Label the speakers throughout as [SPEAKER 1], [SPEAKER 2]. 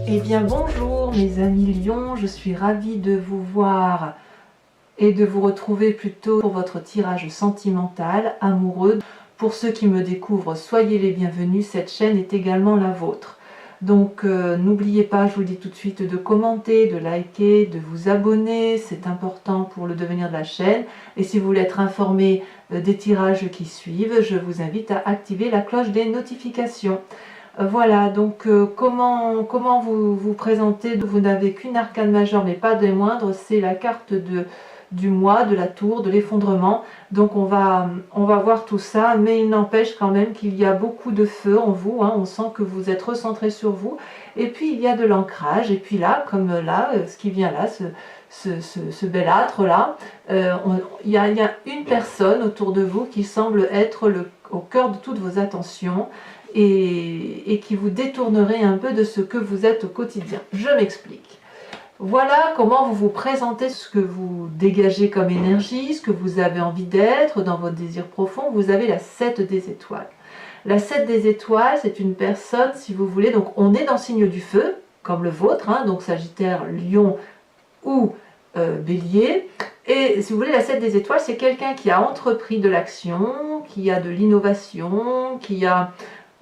[SPEAKER 1] Eh bien bonjour mes amis lions, je suis ravie de vous voir et de vous retrouver plutôt pour votre tirage sentimental, amoureux. Pour ceux qui me découvrent, soyez les bienvenus, cette chaîne est également la vôtre. Donc n'oubliez pas, je vous le dis tout de suite, de commenter, de liker, de vous abonner, c'est important pour le devenir de la chaîne. Et si vous voulez être informé des tirages qui suivent, je vous invite à activer la cloche des notifications. Voilà, donc comment vous présenter? Vous n'avez qu'une arcane majeure, mais pas des moindres, c'est la carte du mois, de la tour, de l'effondrement. Donc on va voir tout ça, mais il n'empêche quand même qu'il y a beaucoup de feu en vous, hein, on sent que vous êtes recentré sur vous, et puis il y a de l'ancrage, et puis là, comme là, ce qui vient là, ce bel âtre là, il y a une personne autour de vous qui semble être au cœur de toutes vos attentions, et qui vous détournerait un peu de ce que vous êtes au quotidien. Je m'explique. Voilà comment vous vous présentez, ce que vous dégagez comme énergie, ce que vous avez envie d'être dans votre désir profond. Vous avez la 7 des étoiles. La 7 des étoiles, c'est une personne, si vous voulez, donc on est dans le signe du feu, comme le vôtre, hein, donc Sagittaire, Lion ou Bélier. Et si vous voulez, la 7 des étoiles, c'est quelqu'un qui a entrepris de l'action, qui a de l'innovation, qui a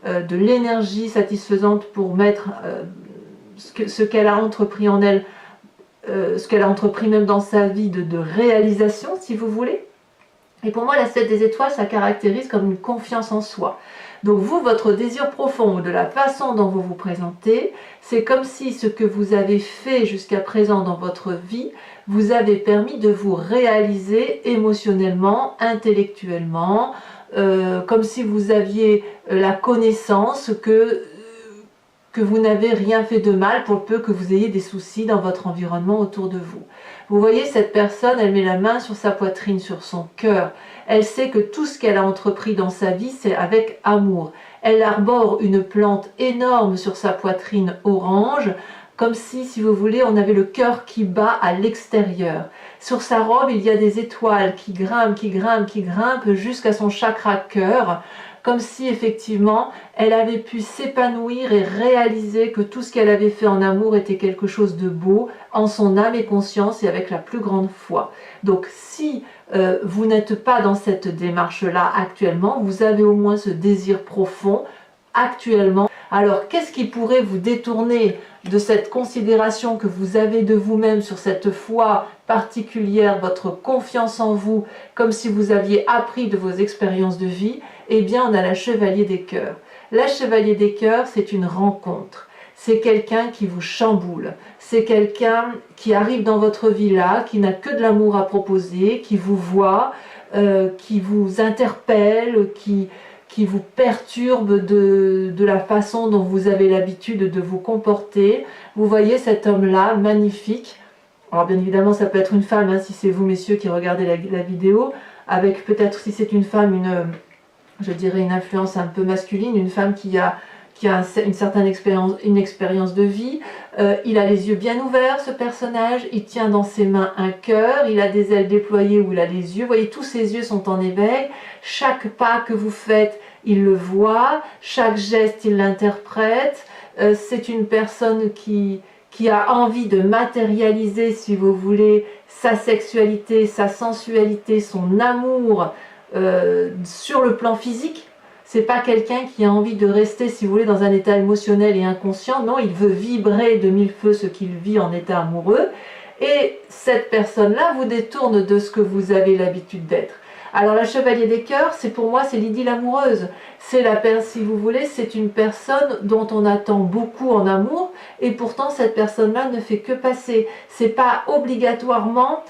[SPEAKER 1] de l'énergie satisfaisante pour mettre ce qu'elle a entrepris en elle, ce qu'elle a entrepris même dans sa vie de réalisation, si vous voulez. Et pour moi, la 7 des étoiles, ça caractérise comme une confiance en soi. Donc vous, votre désir profond, de la façon dont vous vous présentez, c'est comme si ce que vous avez fait jusqu'à présent dans votre vie vous avait permis de vous réaliser émotionnellement, intellectuellement, comme si vous aviez la connaissance que vous n'avez rien fait de mal pour peu que vous ayez des soucis dans votre environnement autour de vous. Vous voyez, cette personne, elle met la main sur sa poitrine, sur son cœur. Elle sait que tout ce qu'elle a entrepris dans sa vie, c'est avec amour. Elle arbore une plante énorme sur sa poitrine orange, comme si vous voulez, on avait le cœur qui bat à l'extérieur. Sur sa robe, il y a des étoiles qui grimpent, qui grimpent, qui grimpent jusqu'à son chakra cœur, comme si effectivement elle avait pu s'épanouir et réaliser que tout ce qu'elle avait fait en amour était quelque chose de beau, en son âme et conscience et avec la plus grande foi. Donc si vous n'êtes pas dans cette démarche-là actuellement, vous avez au moins ce désir profond actuellement. Alors qu'est-ce qui pourrait vous détourner de cette considération que vous avez de vous-même, sur cette foi particulière, votre confiance en vous, comme si vous aviez appris de vos expériences de vie? Eh bien, on a la Chevalier des Cœurs. La Chevalier des Cœurs, c'est une rencontre. C'est quelqu'un qui vous chamboule. C'est quelqu'un qui arrive dans votre vie là, qui n'a que de l'amour à proposer, qui vous voit, qui vous interpelle, qui vous perturbe de la façon dont vous avez l'habitude de vous comporter. Vous voyez cet homme-là, magnifique. Alors bien évidemment, ça peut être une femme, hein, si c'est vous, messieurs, qui regardez la vidéo, avec peut-être, si c'est une femme, je dirais une influence un peu masculine, une femme qui a une certaine expérience de vie. Il a les yeux bien ouverts, ce personnage, il tient dans ses mains un cœur, il a des ailes déployées où il a les yeux, vous voyez, tous ses yeux sont en éveil, chaque pas que vous faites, il le voit, chaque geste, il l'interprète. C'est une personne qui a envie de matérialiser, si vous voulez, sa sexualité, sa sensualité, son amour sur le plan physique. C'est pas quelqu'un qui a envie de rester, si vous voulez, dans un état émotionnel et inconscient. Non, il veut vibrer de mille feux ce qu'il vit en état amoureux. Et cette personne-là vous détourne de ce que vous avez l'habitude d'être. Alors la Chevalier des Cœurs, c'est pour moi, c'est l'idylle amoureuse. C'est si vous voulez, c'est une personne dont on attend beaucoup en amour, et pourtant cette personne-là ne fait que passer. C'est pas obligatoirement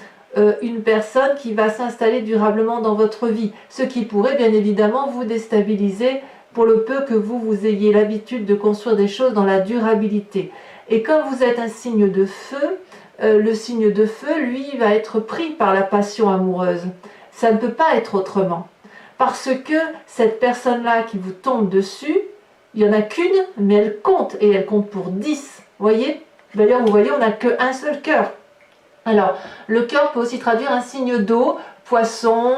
[SPEAKER 1] une personne qui va s'installer durablement dans votre vie, ce qui pourrait bien évidemment vous déstabiliser pour le peu que vous ayez l'habitude de construire des choses dans la durabilité. Et comme vous êtes un signe de feu, le signe de feu, lui, va être pris par la passion amoureuse. Ça ne peut pas être autrement. Parce que cette personne-là qui vous tombe dessus, il n'y en a qu'une, mais elle compte, et elle compte pour 10. Voyez? D'ailleurs, vous voyez, on n'a qu'un seul cœur. Alors, le cœur peut aussi traduire un signe d'eau, poisson,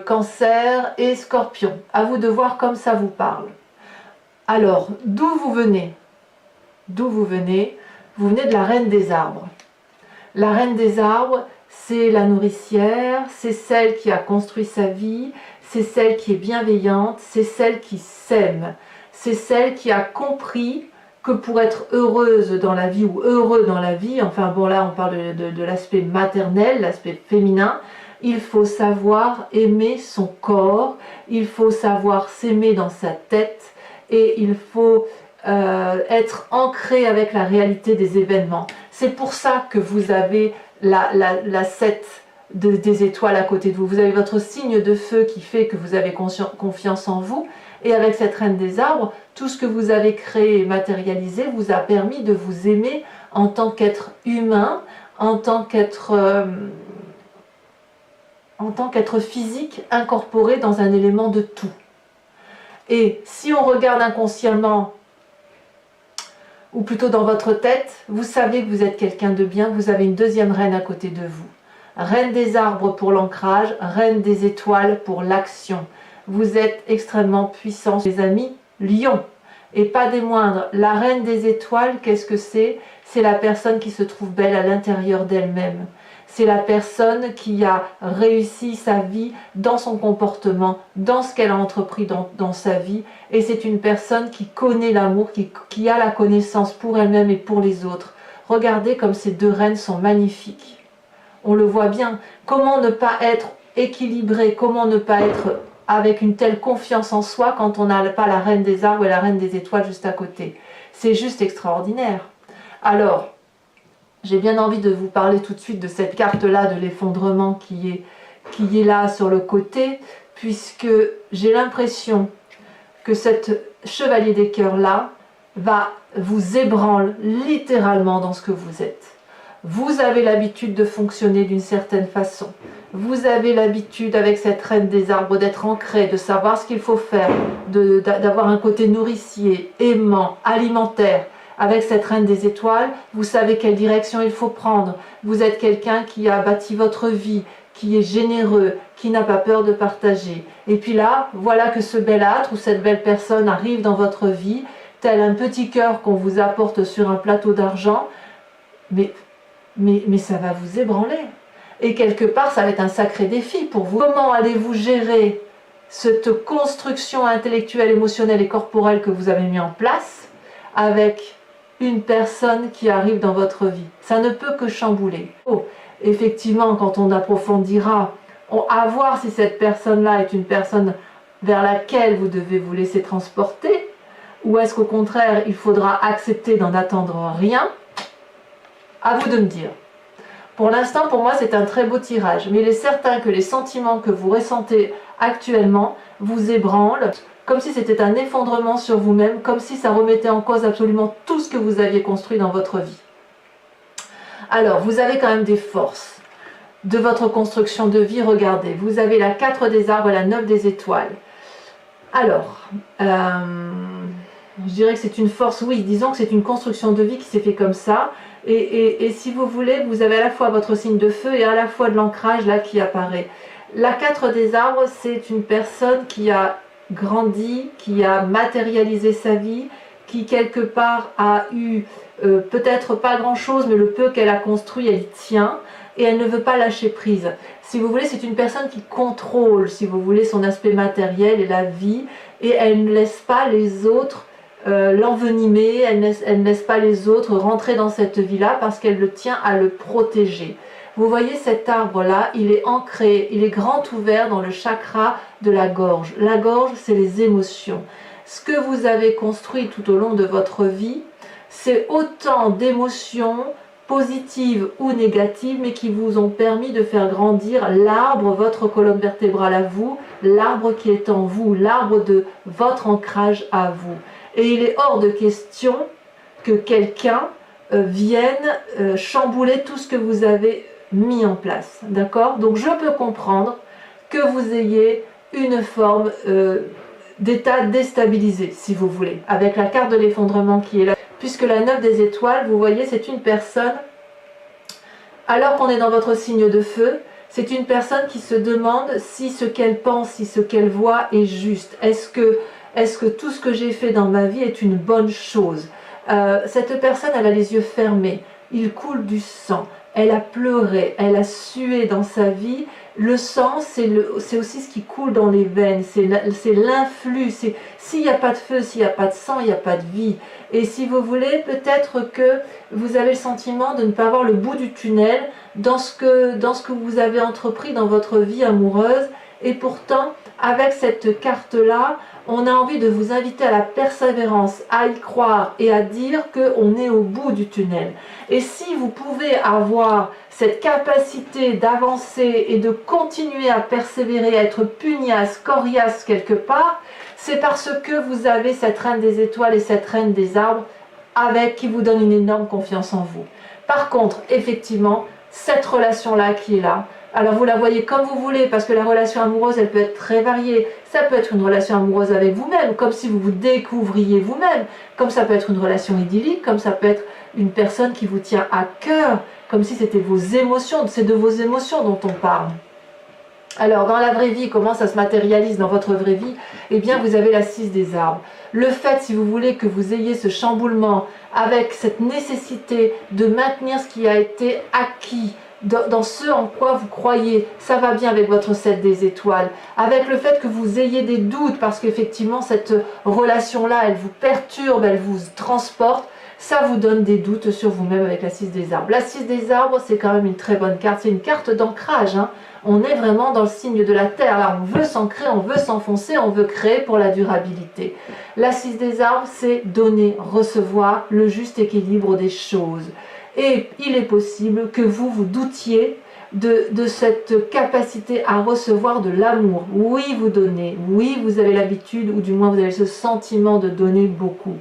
[SPEAKER 1] cancer et scorpion. À vous de voir comme ça vous parle. Alors, d'où vous venez? d'où vous venez de la reine des arbres. La reine des arbres, c'est la nourricière, c'est celle qui a construit sa vie, c'est celle qui est bienveillante, c'est celle qui s'aime, c'est celle qui a compris que pour être heureuse dans la vie ou heureux dans la vie, enfin bon là on parle de l'aspect maternel, l'aspect féminin, il faut savoir aimer son corps, il faut savoir s'aimer dans sa tête et il faut être ancré avec la réalité des événements. C'est pour ça que vous avez la 7 des étoiles à côté de vous. Vous avez votre signe de feu qui fait que vous avez confiance en vous. Et avec cette reine des arbres, tout ce que vous avez créé et matérialisé vous a permis de vous aimer en tant qu'être humain, en tant qu'être physique incorporé dans un élément de tout. Et si on regarde inconsciemment, ou plutôt dans votre tête, vous savez que vous êtes quelqu'un de bien, vous avez une deuxième reine à côté de vous. Reine des arbres pour l'ancrage, reine des étoiles pour l'action. Vous êtes extrêmement puissants, les amis, lion. Et pas des moindres, la reine des étoiles, qu'est-ce que c'est? C'est la personne qui se trouve belle à l'intérieur d'elle-même. C'est la personne qui a réussi sa vie dans son comportement, dans ce qu'elle a entrepris dans sa vie. Et c'est une personne qui connaît l'amour, qui a la connaissance pour elle-même et pour les autres. Regardez comme ces deux reines sont magnifiques. On le voit bien. Comment ne pas être équilibré? Comment ne pas être avec une telle confiance en soi quand on n'a pas la reine des arbres et la reine des étoiles juste à côté? C'est juste extraordinaire. Alors, j'ai bien envie de vous parler tout de suite de cette carte-là, de l'effondrement qui est là sur le côté, puisque j'ai l'impression que cet chevalier des cœurs-là va vous ébranler littéralement dans ce que vous êtes. Vous avez l'habitude de fonctionner d'une certaine façon. Vous avez l'habitude avec cette reine des arbres d'être ancré, de savoir ce qu'il faut faire, d'avoir un côté nourricier, aimant, alimentaire. Avec cette reine des étoiles, vous savez quelle direction il faut prendre. Vous êtes quelqu'un qui a bâti votre vie, qui est généreux, qui n'a pas peur de partager. Et puis là, voilà que ce bel âtre ou cette belle personne arrive dans votre vie, tel un petit cœur qu'on vous apporte sur un plateau d'argent, mais ça va vous ébranler. Et quelque part, ça va être un sacré défi pour vous. Comment allez-vous gérer cette construction intellectuelle, émotionnelle et corporelle que vous avez mis en place avec une personne qui arrive dans votre vie? Ça ne peut que chambouler. Oh, effectivement, quand on approfondira, à voir si cette personne-là est une personne vers laquelle vous devez vous laisser transporter, ou est-ce qu'au contraire, il faudra accepter d'en attendre rien? À vous de me dire. Pour l'instant, pour moi, c'est un très beau tirage, mais il est certain que les sentiments que vous ressentez actuellement vous ébranlent, comme si c'était un effondrement sur vous-même, comme si ça remettait en cause absolument tout ce que vous aviez construit dans votre vie. Alors, vous avez quand même des forces de votre construction de vie. Regardez, vous avez la 4 des arbres et la 9 des étoiles. Alors, je dirais que c'est une force, oui, disons que c'est une construction de vie qui s'est fait comme ça. Et si vous voulez, vous avez à la fois votre signe de feu et à la fois de l'ancrage là qui apparaît. La 4 des arbres, c'est une personne qui a grandi, qui a matérialisé sa vie, qui quelque part a eu peut-être pas grand-chose, mais le peu qu'elle a construit, elle y tient, et elle ne veut pas lâcher prise. Si vous voulez, c'est une personne qui contrôle, si vous voulez, son aspect matériel et la vie, et elle ne laisse pas les autres l'envenimer, elle ne laisse pas les autres rentrer dans cette vie-là parce qu'elle le tient à le protéger. Vous voyez cet arbre-là, il est ancré, il est grand ouvert dans le chakra de la gorge. La gorge, c'est les émotions. Ce que vous avez construit tout au long de votre vie, c'est autant d'émotions positives ou négatives, mais qui vous ont permis de faire grandir l'arbre, votre colonne vertébrale à vous, l'arbre qui est en vous, l'arbre de votre ancrage à vous. Et il est hors de question que quelqu'un vienne chambouler tout ce que vous avez mis en place. D'accord? Donc je peux comprendre que vous ayez une forme d'état déstabilisé, si vous voulez, avec la carte de l'effondrement qui est là. Puisque la 9 des étoiles, vous voyez, c'est une personne, alors qu'on est dans votre signe de feu, c'est une personne qui se demande si ce qu'elle pense, si ce qu'elle voit est juste. Est-ce que tout ce que j'ai fait dans ma vie est une bonne chose? Cette personne, elle a les yeux fermés, il coule du sang, elle a pleuré, elle a sué dans sa vie. Le sang, c'est aussi ce qui coule dans les veines, c'est l'influx. S'il n'y a pas de feu, s'il n'y a pas de sang, il n'y a pas de vie. Et si vous voulez, peut-être que vous avez le sentiment de ne pas voir le bout du tunnel dans ce que vous avez entrepris dans votre vie amoureuse. Et pourtant, avec cette carte-là, on a envie de vous inviter à la persévérance, à y croire et à dire qu'on est au bout du tunnel. Et si vous pouvez avoir cette capacité d'avancer et de continuer à persévérer, à être pugnace, coriace quelque part, c'est parce que vous avez cette reine des étoiles et cette reine des arbres qui vous donne une énorme confiance en vous. Par contre, effectivement, cette relation-là qui est là, alors vous la voyez comme vous voulez, parce que la relation amoureuse, elle peut être très variée. Ça peut être une relation amoureuse avec vous-même, comme si vous vous découvriez vous-même, comme ça peut être une relation idyllique, comme ça peut être une personne qui vous tient à cœur, comme si c'était vos émotions, c'est de vos émotions dont on parle. Alors, dans la vraie vie, comment ça se matérialise dans votre vraie vie? Eh bien, vous avez la 6 des arbres. Le fait, si vous voulez, que vous ayez ce chamboulement avec cette nécessité de maintenir ce qui a été acquis, dans ce en quoi vous croyez, ça va bien avec votre 7 des étoiles, avec le fait que vous ayez des doutes, parce qu'effectivement, cette relation-là, elle vous perturbe, elle vous transporte, ça vous donne des doutes sur vous-même avec la 6 des arbres. La 6 des arbres, c'est quand même une très bonne carte, c'est une carte d'ancrage, hein. On est vraiment dans le signe de la terre, là on veut s'ancrer, on veut s'enfoncer, on veut créer pour la durabilité. La 6 des arbres, c'est donner, recevoir le juste équilibre des choses. Et il est possible que vous vous doutiez de cette capacité à recevoir de l'amour. Oui, vous donnez, oui, vous avez l'habitude, ou du moins vous avez ce sentiment de donner beaucoup.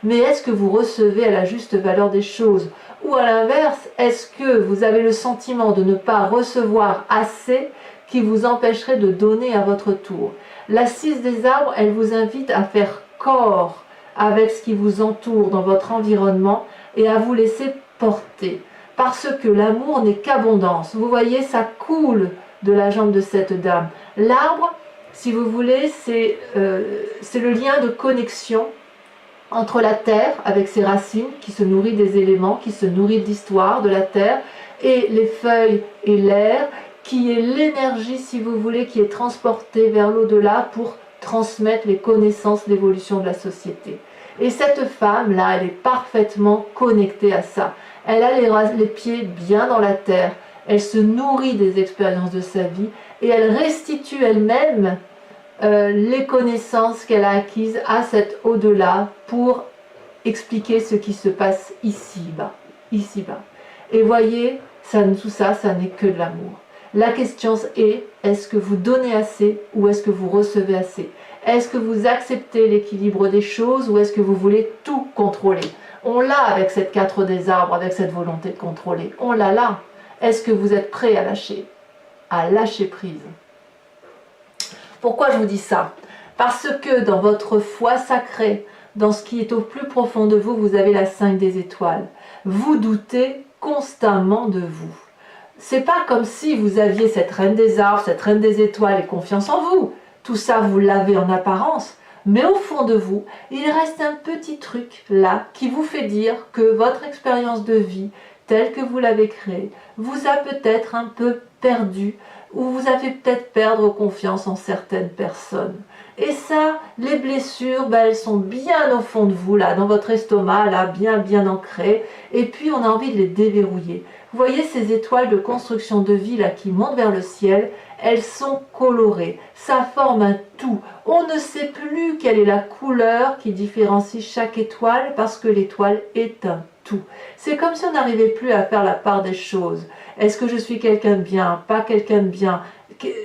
[SPEAKER 1] Mais est-ce que vous recevez à la juste valeur des choses? Ou à l'inverse, est-ce que vous avez le sentiment de ne pas recevoir assez qui vous empêcherait de donner à votre tour? La 6 des arbres, elle vous invite à faire corps avec ce qui vous entoure dans votre environnement et à vous laisser porter. Parce que l'amour n'est qu'abondance. Vous voyez, ça coule de la jambe de cette dame. L'arbre, si vous voulez, c'est le lien de connexion entre la terre, avec ses racines, qui se nourrit des éléments, qui se nourrit de l'histoire de la terre, et les feuilles et l'air, qui est l'énergie, si vous voulez, qui est transportée vers l'au-delà pour transmettre les connaissances, l'évolution de la société. Et cette femme-là, elle est parfaitement connectée à ça. Elle a les pieds bien dans la terre, elle se nourrit des expériences de sa vie, et elle restitue elle-même les connaissances qu'elle a acquises à cet au-delà pour expliquer ce qui se passe ici-bas. Et voyez, tout ça, ça n'est que de l'amour. La question est, est-ce que vous donnez assez ou est-ce que vous recevez assez? Est-ce que vous acceptez l'équilibre des choses ou est-ce que vous voulez tout contrôler? On l'a avec cette 4 des arbres, avec cette volonté de contrôler. On l'a là. Est-ce que vous êtes prêt à lâcher prise? Pourquoi je vous dis ça? Parce que dans votre foi sacrée, dans ce qui est au plus profond de vous, vous avez la 5 des étoiles. Vous doutez constamment de vous. C'est pas comme si vous aviez cette reine des arbres, cette reine des étoiles et confiance en vous. Tout ça, vous l'avez en apparence. Mais au fond de vous, il reste un petit truc là qui vous fait dire que votre expérience de vie, telle que vous l'avez créée, vous a peut-être un peu perdu ou vous avez peut-être perdre confiance en certaines personnes. Et ça, les blessures, elles sont bien au fond de vous, là, dans votre estomac, là, bien ancrées. Et puis, on a envie de les déverrouiller. Vous voyez ces étoiles de construction de vie, là, qui montent vers le ciel, elles sont colorées. Ça forme un tout. On ne sait plus quelle est la couleur qui différencie chaque étoile, parce que l'étoile est un tout. C'est comme si on n'arrivait plus à faire la part des choses. Est-ce que je suis quelqu'un de bien, pas quelqu'un de bien?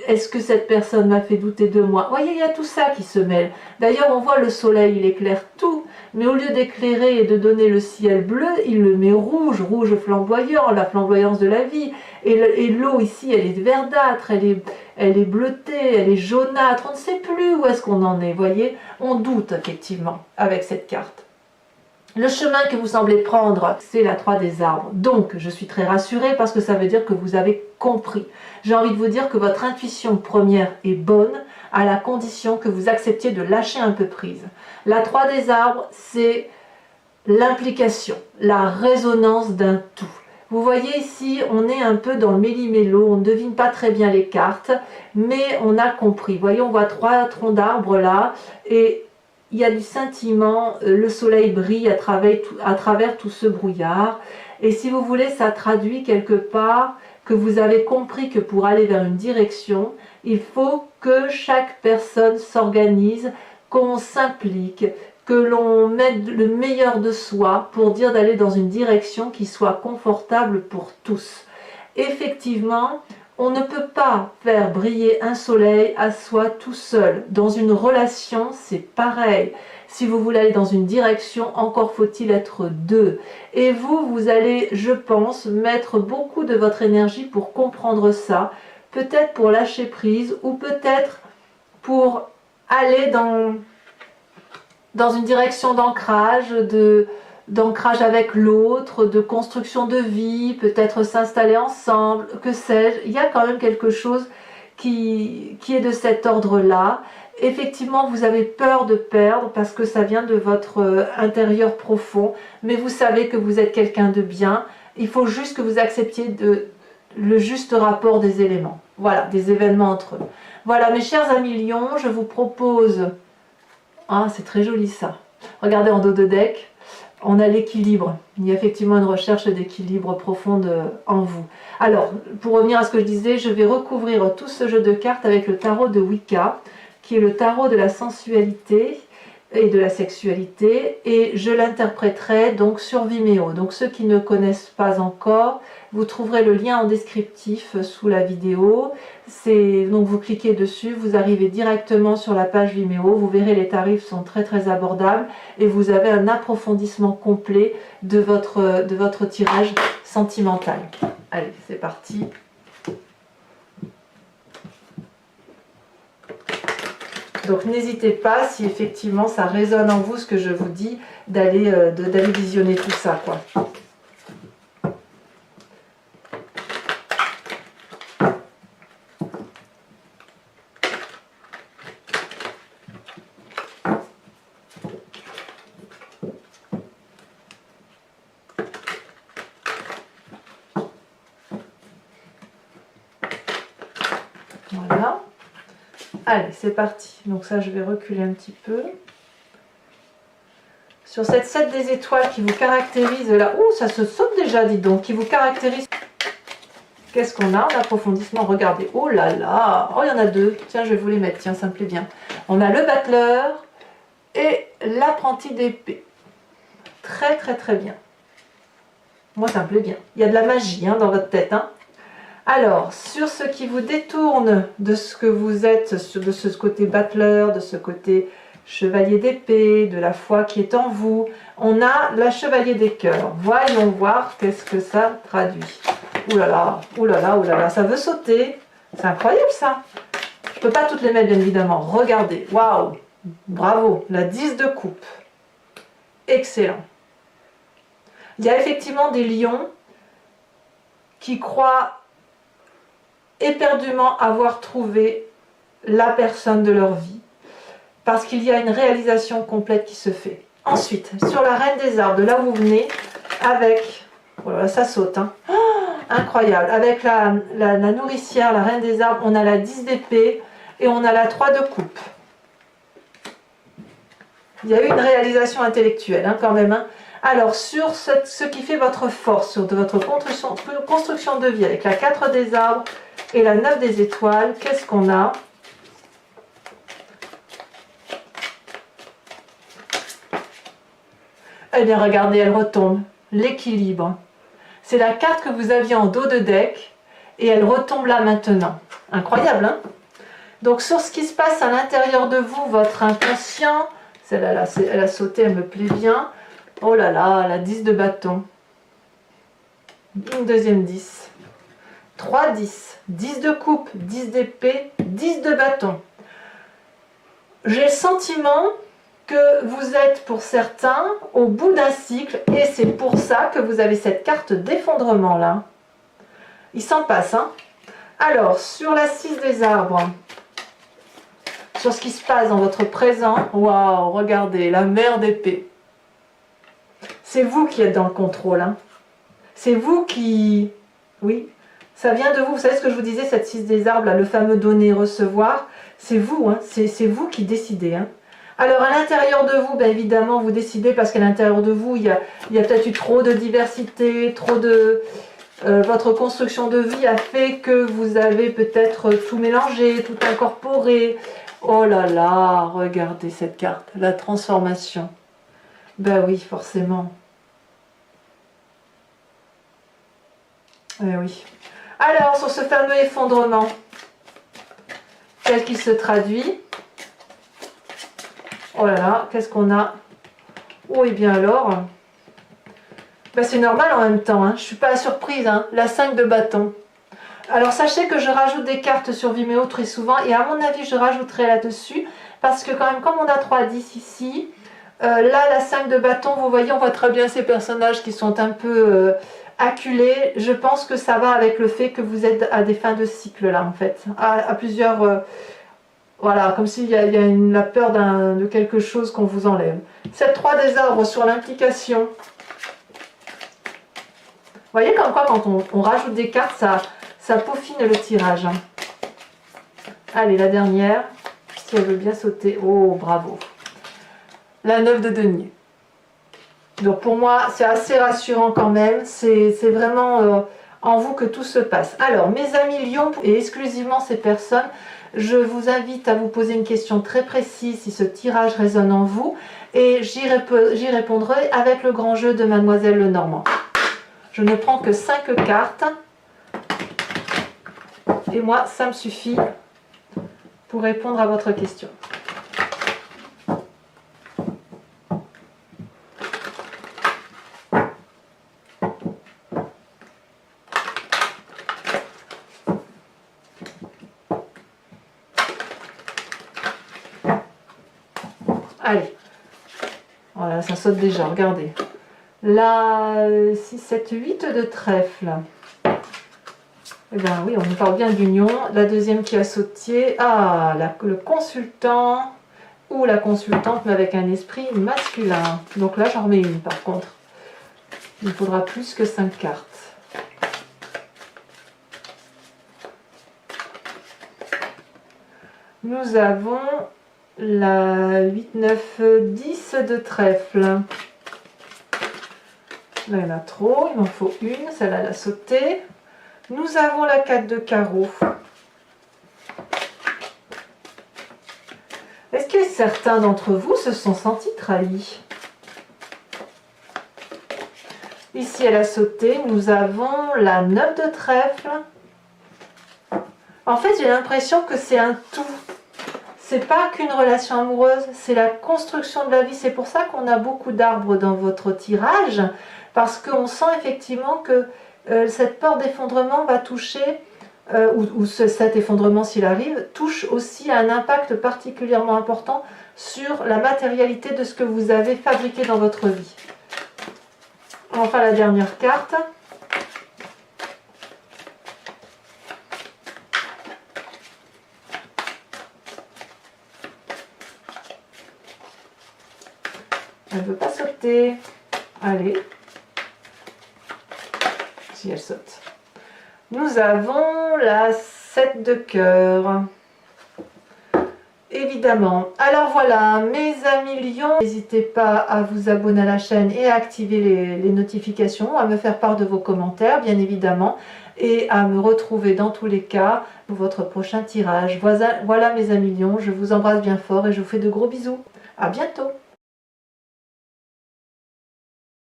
[SPEAKER 1] Est-ce que cette personne m'a fait douter de moi? Vous voyez, il y a tout ça qui se mêle. D'ailleurs, on voit le soleil, il éclaire tout, mais au lieu d'éclairer et de donner le ciel bleu, il le met rouge, rouge flamboyant, la flamboyance de la vie. Et l'eau ici, elle est verdâtre, elle est bleutée, elle est jaunâtre. On ne sait plus où est-ce qu'on en est, vous voyez? On doute effectivement avec cette carte. Le chemin que vous semblez prendre, c'est la 3 des arbres. Donc, je suis très rassurée parce que ça veut dire que vous avez compris. J'ai envie de vous dire que votre intuition première est bonne à la condition que vous acceptiez de lâcher un peu prise. La 3 des arbres, c'est l'implication, la résonance d'un tout. Vous voyez ici, on est un peu dans le méli-mélo, on ne devine pas très bien les cartes, mais on a compris. Vous voyez, on voit 3 troncs d'arbres là, et il y a du scintillement, le soleil brille à travers tout ce brouillard. Et si vous voulez, ça traduit quelque part que vous avez compris que pour aller vers une direction, il faut que chaque personne s'organise, qu'on s'implique, que l'on mette le meilleur de soi pour dire d'aller dans une direction qui soit confortable pour tous. Effectivement, on ne peut pas faire briller un soleil à soi tout seul. Dans une relation, c'est pareil. Si vous voulez aller dans une direction, encore faut-il être deux. Et vous allez, je pense, mettre beaucoup de votre énergie pour comprendre ça. Peut-être pour lâcher prise ou peut-être pour aller dans une direction d'ancrage, d'ancrage avec l'autre, de construction de vie, peut-être s'installer ensemble, que sais-je. Il y a quand même quelque chose qui est de cet ordre-là. Effectivement, vous avez peur de perdre parce que ça vient de votre intérieur profond, mais vous savez que vous êtes quelqu'un de bien. Il faut juste que vous acceptiez le juste rapport des éléments. Voilà, des événements entre eux. Voilà, mes chers amis lions, je vous propose... Ah, c'est très joli ça. Regardez en dos de deck, on a l'équilibre. Il y a effectivement une recherche d'équilibre profonde en vous. Alors, pour revenir à ce que je disais, je vais recouvrir tout ce jeu de cartes avec le tarot de Wicca, qui est le tarot de la sensualité et de la sexualité, et je l'interpréterai donc sur Vimeo. Donc ceux qui ne connaissent pas encore, vous trouverez le lien en descriptif sous la vidéo. Donc vous cliquez dessus, vous arrivez directement sur la page Vimeo, vous verrez les tarifs sont très très abordables et vous avez un approfondissement complet de votre tirage sentimental. Allez, c'est parti. Donc n'hésitez pas, si effectivement ça résonne en vous ce que je vous dis, d'aller visionner tout ça, quoi. Voilà. Allez, c'est parti. Donc ça, je vais reculer un petit peu. Sur cette 7 des étoiles qui vous caractérise là... Ouh, ça se saute déjà, dis donc. Qui vous caractérise... Qu'est-ce qu'on a en approfondissement? Regardez. Oh là là. Oh, il y en a 2. Tiens, je vais vous les mettre. Tiens, ça me plaît bien. On a le battleur et l'apprenti d'épée. Très, très, très bien. Moi, ça me plaît bien. Il y a de la magie hein, dans votre tête, hein. Alors, sur ce qui vous détourne de ce que vous êtes, de ce côté battleur, de ce côté chevalier d'épée, de la foi qui est en vous, on a la chevalier des cœurs. Voyons voir qu'est-ce que ça traduit. Ouh là là, ouh là là, ouh là là, ça veut sauter. C'est incroyable ça. Je ne peux pas toutes les mettre bien évidemment. Regardez, waouh, bravo, la 10 de coupe. Excellent. Il y a effectivement des lions qui croient éperdument avoir trouvé la personne de leur vie parce qu'il y a une réalisation complète qui se fait. Ensuite, sur la reine des arbres, de là où vous venez, avec... Voilà, ça saute, hein. Oh, incroyable. Avec la nourricière, la reine des arbres, on a la 10 d'épée et on a la 3 de coupe. Il y a eu une réalisation intellectuelle hein, quand même. Hein. Alors, sur ce qui fait votre force, sur votre construction de vie, avec la 4 des arbres et la 9 des étoiles, qu'est-ce qu'on a? Eh bien, regardez, elle retombe. L'équilibre. C'est la carte que vous aviez en dos de deck et elle retombe là maintenant. Incroyable, hein? Donc, sur ce qui se passe à l'intérieur de vous, votre inconscient, celle-là, elle a sauté, elle me plaît bien. Oh là là, la 10 de bâton. Une deuxième 10. 3 10. 10 de coupe, 10 d'épée, 10 de bâton. J'ai le sentiment que vous êtes pour certains au bout d'un cycle et c'est pour ça que vous avez cette carte d'effondrement là. Il s'en passe, hein. Alors, sur la 6 des arbres, sur ce qui se passe dans votre présent, waouh, regardez, la mer d'épée. C'est vous qui êtes dans le contrôle. Hein. C'est vous qui... Oui, ça vient de vous. Vous savez ce que je vous disais, cette 6 des arbres, là, le fameux donner, recevoir. C'est vous, hein. C'est vous qui décidez. Hein. Alors, à l'intérieur de vous, bien évidemment, vous décidez parce qu'à l'intérieur de vous, il y a peut-être eu trop de diversité, trop de... votre construction de vie a fait que vous avez peut-être tout mélangé, tout incorporé. Oh là là, regardez cette carte, la transformation. Ben oui, forcément. Oui. Alors, sur ce fameux effondrement, tel qu'il se traduit, oh là là, qu'est-ce qu'on a? Oh, et bien alors, ben c'est normal en même temps, hein. Je ne suis pas surprise, hein. La 5 de bâton. Alors, sachez que je rajoute des cartes sur Vimeo très souvent, et à mon avis, je rajouterai là-dessus, parce que quand même, comme on a 3-10 ici, là, la 5 de bâton, vous voyez, on voit très bien ces personnages qui sont un peu... acculé, je pense que ça va avec le fait que vous êtes à des fins de cycle là en fait, à plusieurs, voilà, comme s'il y a la peur de quelque chose qu'on vous enlève. Cette 3 des arbres sur l'implication. Vous voyez comme quoi quand on rajoute des cartes, ça peaufine le tirage. Hein. Allez, la dernière, si elle veut bien sauter. Oh, bravo. La 9 de denier. Donc pour moi, c'est assez rassurant quand même. C'est vraiment en vous que tout se passe. Alors, mes amis Lion, et exclusivement ces personnes, je vous invite à vous poser une question très précise si ce tirage résonne en vous. Et j'y répondrai avec le grand jeu de Mademoiselle Lenormand. Je ne prends que 5 cartes. Et moi, ça me suffit pour répondre à votre question. Allez, voilà, ça saute déjà, regardez. La 6, 7, 8 de trèfle. Eh bien oui, on nous parle bien d'union. La deuxième qui a sauté, ah, le consultant ou la consultante, mais avec un esprit masculin. Donc là, j'en remets une par contre. Il faudra plus que 5 cartes. Nous avons la 8, 9, 10 de trèfle. Là, il y en a trop, il m'en faut une, celle-là, elle a sauté. Nous avons la 4 de carreau. Est-ce que certains d'entre vous se sont sentis trahis? Ici, elle a sauté. Nous avons la 9 de trèfle. En fait, j'ai l'impression que c'est un tout. C'est pas qu'une relation amoureuse, c'est la construction de la vie. C'est pour ça qu'on a beaucoup d'arbres dans votre tirage, parce qu'on sent effectivement que cette peur d'effondrement va toucher, ou cet effondrement s'il arrive, touche aussi à un impact particulièrement important sur la matérialité de ce que vous avez fabriqué dans votre vie. Enfin, la dernière carte. Elle ne veut pas sauter. Allez. Si elle saute. Nous avons la 7 de cœur. Évidemment. Alors voilà, mes amis Lions, n'hésitez pas à vous abonner à la chaîne et à activer les notifications, à me faire part de vos commentaires, bien évidemment, et à me retrouver dans tous les cas pour votre prochain tirage. Voilà mes amis Lions, je vous embrasse bien fort et je vous fais de gros bisous. À bientôt.